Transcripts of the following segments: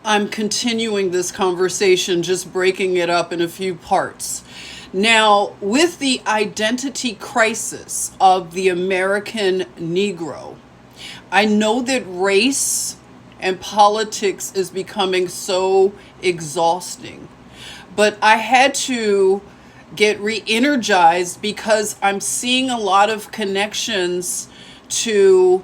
I'm continuing this conversation, just breaking it up in a few parts. Now, with the identity crisis of the American Negro, I know that race and politics is becoming so exhausting, but I had to get re-energized because I'm seeing a lot of connections to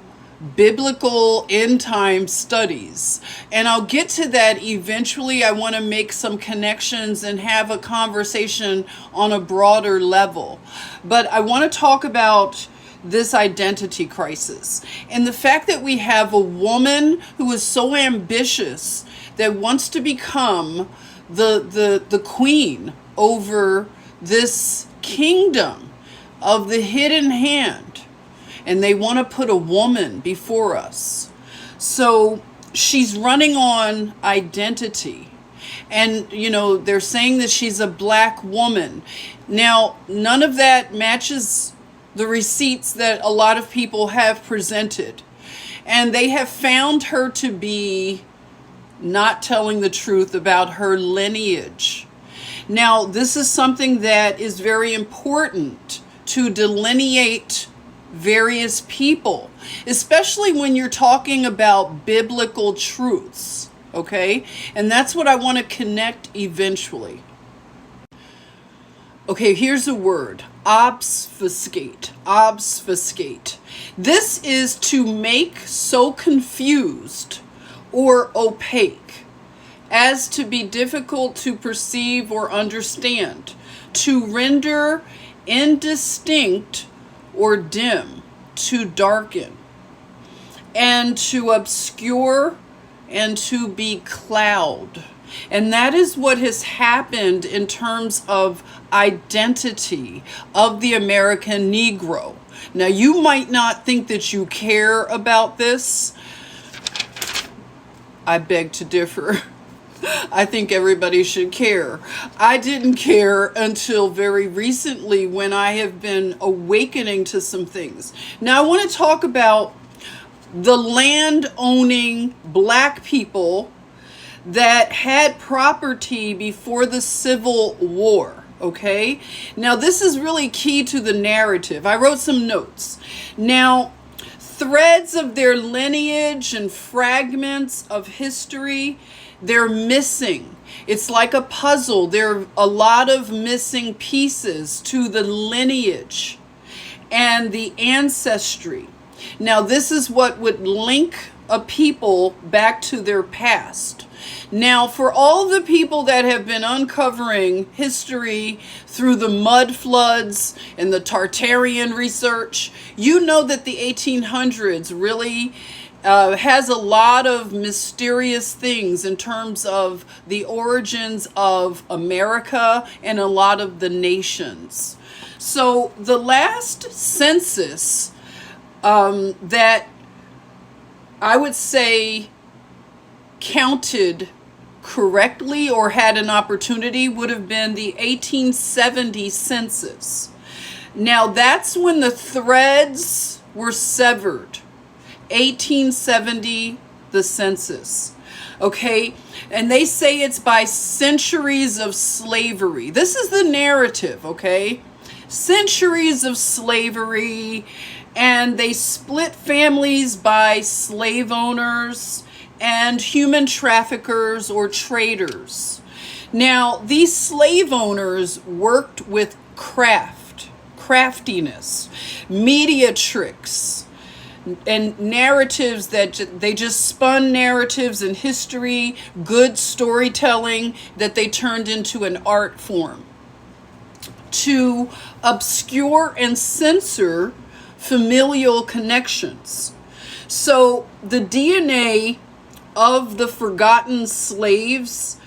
biblical end time studies. And I'll get to that eventually. I want to make some connections and have a conversation on a broader level. But I want to talk about this identity crisis and the fact that we have a woman who is so ambitious that wants to become the queen over this kingdom of the hidden hand, and they want to put a woman before us. So she's running on identity, and they're saying that she's a black woman. Now, none of that matches the receipts that a lot of people have presented, and they have found her to be not telling the truth about her lineage. Now, this is something that is very important to delineate various people, especially when you're talking about biblical truths, okay? And that's what I want to connect eventually. Okay, here's a word: obfuscate. Obfuscate. This is to make so confused or opaque as to be difficult to perceive or understand, to render indistinct or dim, to darken, and to obscure, and to becloud. And that is what has happened in terms of identity of the American Negro. Now, you might not think that you care about this. I beg to differ. I think everybody should care. I didn't care until very recently, when I have been awakening to some things. Now, I want to talk about the land-owning black people that had property before the Civil War, okay? Now, this is really key to the narrative. I wrote some notes. Now, threads of their lineage and fragments of history, they're missing. It's like a puzzle. There are a lot of missing pieces to the lineage and the ancestry. Now, this is what would link a people back to their past. Now, for all the people that have been uncovering history through the mud floods and the Tartarian research, you know that the 1800s really has a lot of mysterious things in terms of the origins of America and a lot of the nations. So the last census that I would say counted correctly or had an opportunity would have been the 1870 census. Now, that's when the threads were severed. 1870, the census. Okay, and they say it's by centuries of slavery. This is the narrative, okay? Centuries of slavery, and they split families by slave owners and human traffickers or traders. Now, these slave owners worked with craftiness, media tricks, and narratives that they just spun narratives and history, good storytelling that they turned into an art form to obscure and censor familial connections. So the DNA of the forgotten slaves,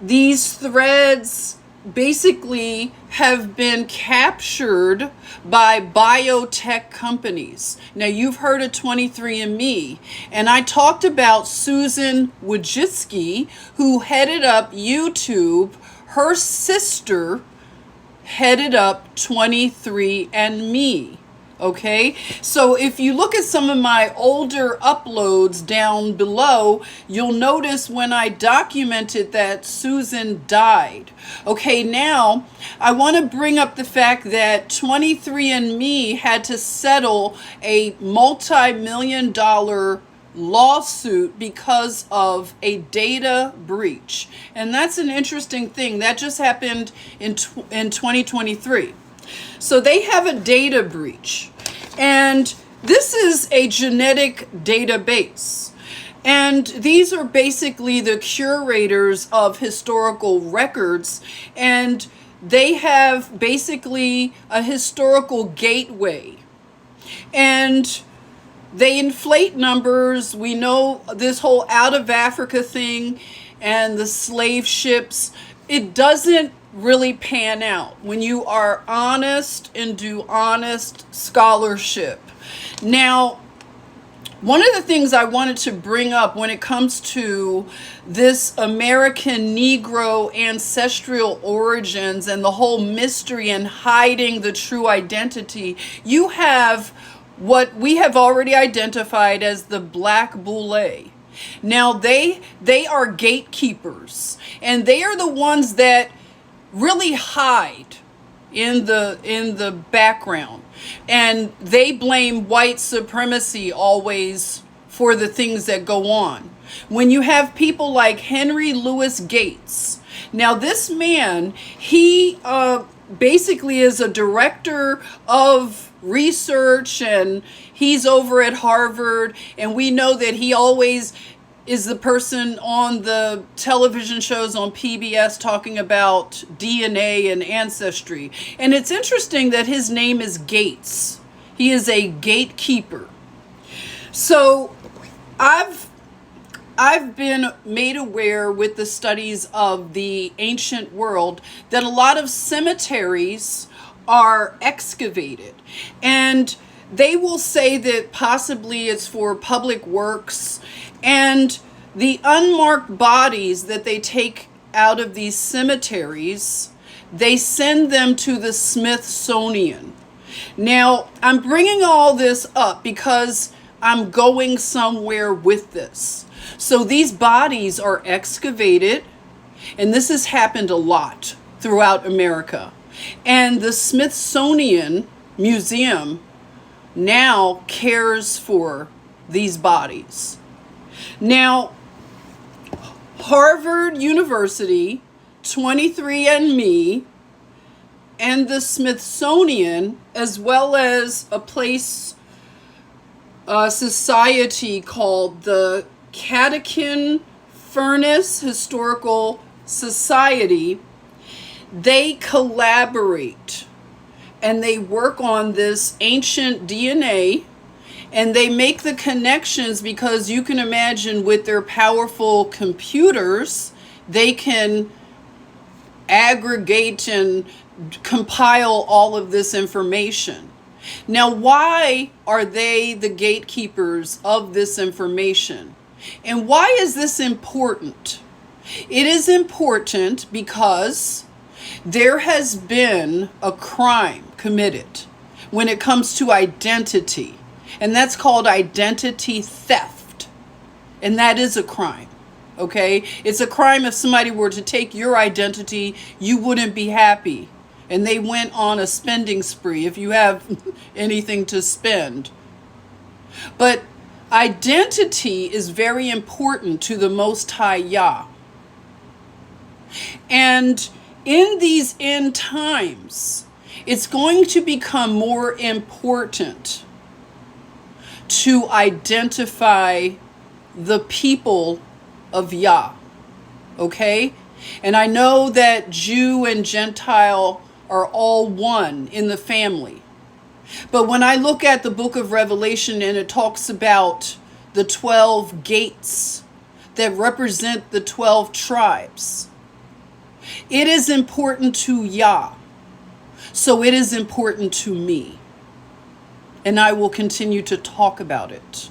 these threads basically have been captured by biotech companies. Now, you've heard of 23andMe, and I talked about Susan Wojcicki, who headed up YouTube. Her sister headed up 23andMe. Okay, so if you look at some of my older uploads down below, you'll notice when I documented that Susan died. Okay, now I want to bring up the fact that 23andMe had to settle a multi-million-dollar lawsuit because of a data breach. And that's an interesting thing. That just happened in 2023. So they have a data breach. And this is a genetic database. And these are basically the curators of historical records. And they have basically a historical gateway. And they inflate numbers. We know this whole out of Africa thing and the slave ships. It doesn't really pan out when you are honest and do honest scholarship. Now, one of the things I wanted to bring up when it comes to this American Negro ancestral origins and the whole mystery and hiding the true identity, you have what we have already identified as the Black Boule. Now, they are gatekeepers, and they are the ones that really hide in the background, and they blame white supremacy always for the things that go on. When you have people like Henry Louis Gates, now this man, he basically is a director of research, and he's over at Harvard, and we know that he always is the person on the television shows on PBS talking about DNA and ancestry. And it's interesting that his name is Gates. He is a gatekeeper. So I've been made aware with the studies of the ancient world that a lot of cemeteries are excavated, and they will say that possibly it's for public works, and the unmarked bodies that they take out of these cemeteries, they send them to the Smithsonian. Now, I'm bringing all this up because I'm going somewhere with this. So these bodies are excavated, and this has happened a lot throughout America. And the Smithsonian Museum now cares for these bodies. Now, Harvard University, 23andMe, and the Smithsonian, as well as a society called the Catechin Furnace Historical Society, they collaborate and they work on this ancient DNA, and they make the connections because you can imagine with their powerful computers, they can aggregate and compile all of this information. Now, why are they the gatekeepers of this information? And why is this important? It is important because there has been a crime committed when it comes to identity, and that's called identity theft. And that is a crime. Okay? It's a crime if somebody were to take your identity, you wouldn't be happy. And they went on a spending spree if you have anything to spend. But identity is very important to the Most High Yah. And in these end times, it's going to become more important to identify the people of Yah. Okay? And I know that Jew and Gentile are all one in the family. But when I look at the book of Revelation and it talks about the 12 gates that represent the 12 tribes, it is important to Yah. So it is important to me. And I will continue to talk about it.